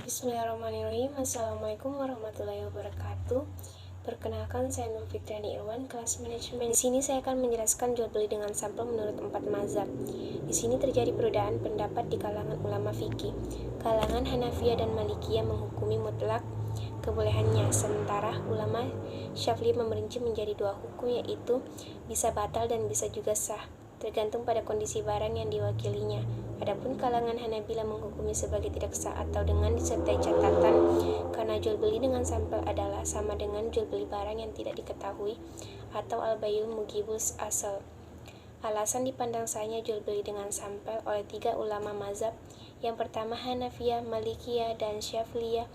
Bismillahirrahmanirrahim. Assalamualaikum warahmatullahi wabarakatuh. Perkenalkan, saya Nur Fitriani Irwan, kelas manajemen. Di sini saya akan menjelaskan jual beli dengan sampel menurut 4 mazhab. Di sini terjadi perbedaan pendapat di kalangan ulama fikih. Kalangan Hanafiyah dan Malikiyah menghukumi mutlak kebolehannya, sementara ulama Syafi'i memerinci menjadi 2 hukum, yaitu bisa batal dan bisa juga sah, tergantung pada kondisi barang yang diwakilinya. Adapun kalangan Hanabila menghukumi sebagai tidak sah atau dengan disertai catatan, karena jual beli dengan sampel adalah sama dengan jual beli barang yang tidak diketahui atau al-bay'u mugibus asal. Alasan dipandang sahnya jual beli dengan sampel oleh 3 ulama mazhab, yang pertama Hanafiyah, Malikiyah, dan Syafi'iyah,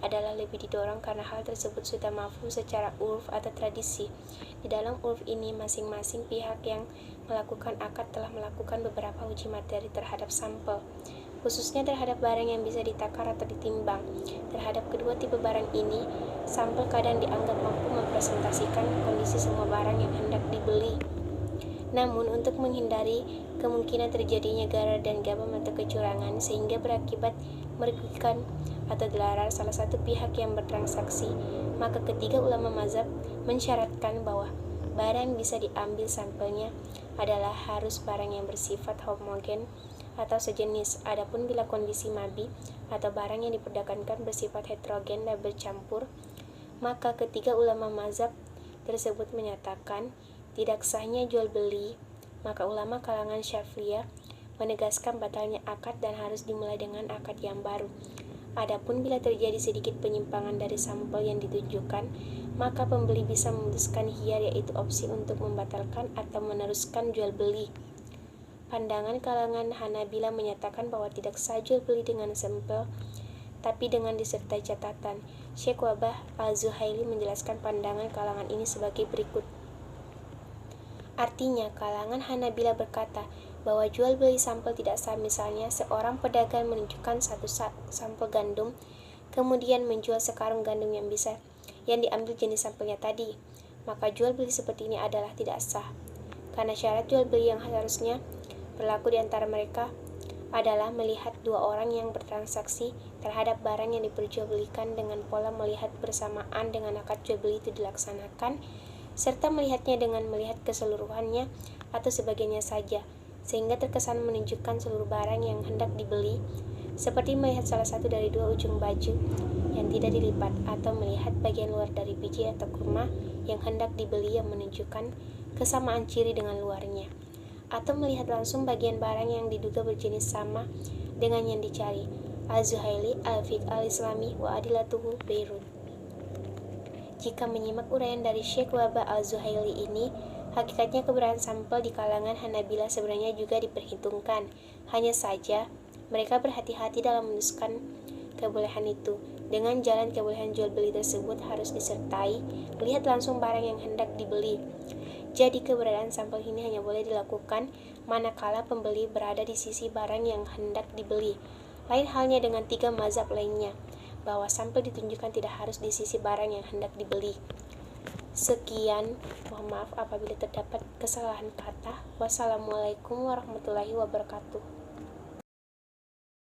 adalah lebih didorong karena hal tersebut sudah mafhum secara urf atau tradisi. Di dalam urf ini, masing-masing pihak yang melakukan akad telah melakukan beberapa uji materi terhadap sampel, khususnya terhadap barang yang bisa ditakar atau ditimbang. Terhadap kedua tipe barang ini, sampel kadang dianggap mampu mempresentasikan kondisi semua barang yang hendak dibeli. Namun, untuk menghindari kemungkinan terjadinya garar dan gabam atau kecurangan sehingga berakibat merugikan atau dilarang salah satu pihak yang bertransaksi, maka ketiga ulama mazhab mensyaratkan bahwa barang bisa diambil sampelnya adalah harus barang yang bersifat homogen atau sejenis. Adapun bila kondisi mabi atau barang yang diperdagangkan bersifat heterogen dan bercampur, maka ketiga ulama mazhab tersebut menyatakan tidak sahnya jual beli. Maka ulama kalangan Syafi'iyah menegaskan batalnya akad dan harus dimulai dengan akad yang baru. Adapun bila terjadi sedikit penyimpangan dari sampel yang ditunjukkan, maka pembeli bisa memutuskan khiyar, yaitu opsi untuk membatalkan atau meneruskan jual beli. Pandangan kalangan Hanabila menyatakan bahwa tidak sah jual beli dengan sampel, tapi dengan disertai catatan. Syekh Wahbah Al-Zuhaili menjelaskan pandangan kalangan ini sebagai berikut. Artinya, kalangan Hanabila berkata bahwa jual beli sampel tidak sah. Misalnya, seorang pedagang menunjukkan satu sampel gandum, kemudian menjual sekarung gandum yang diambil jenis sampelnya tadi, maka jual beli seperti ini adalah tidak sah. Karena syarat jual beli yang harusnya berlaku di antara mereka adalah melihat 2 orang yang bertransaksi terhadap barang yang diperjualbelikan dengan pola melihat bersamaan dengan akad jual beli itu dilaksanakan, serta melihatnya dengan melihat keseluruhannya atau sebagiannya saja, sehingga terkesan menunjukkan seluruh barang yang hendak dibeli, seperti melihat salah satu dari 2 ujung baju yang tidak dilipat, atau melihat bagian luar dari biji atau kurma yang hendak dibeli yang menunjukkan kesamaan ciri dengan luarnya, atau melihat langsung bagian barang yang diduga berjenis sama dengan yang dicari. Al-Zuhaili, Al-Fiqh Al-Islami wa Adilatuhu, Beirut. Jika menyimak uraian dari Syekh Wahbah Al-Zuhaili ini, hakikatnya keberadaan sampel di kalangan Hanabila sebenarnya juga diperhitungkan. Hanya saja, mereka berhati-hati dalam memutuskan kebolehan itu. Dengan jalan kebolehan jual beli tersebut harus disertai melihat langsung barang yang hendak dibeli. Jadi, keberadaan sampel ini hanya boleh dilakukan manakala pembeli berada di sisi barang yang hendak dibeli. Lain halnya dengan 3 mazhab lainnya, bahwa sampel ditunjukkan tidak harus di sisi barang yang hendak dibeli. Sekian, mohon maaf apabila terdapat kesalahan kata. Wassalamualaikum warahmatullahi wabarakatuh.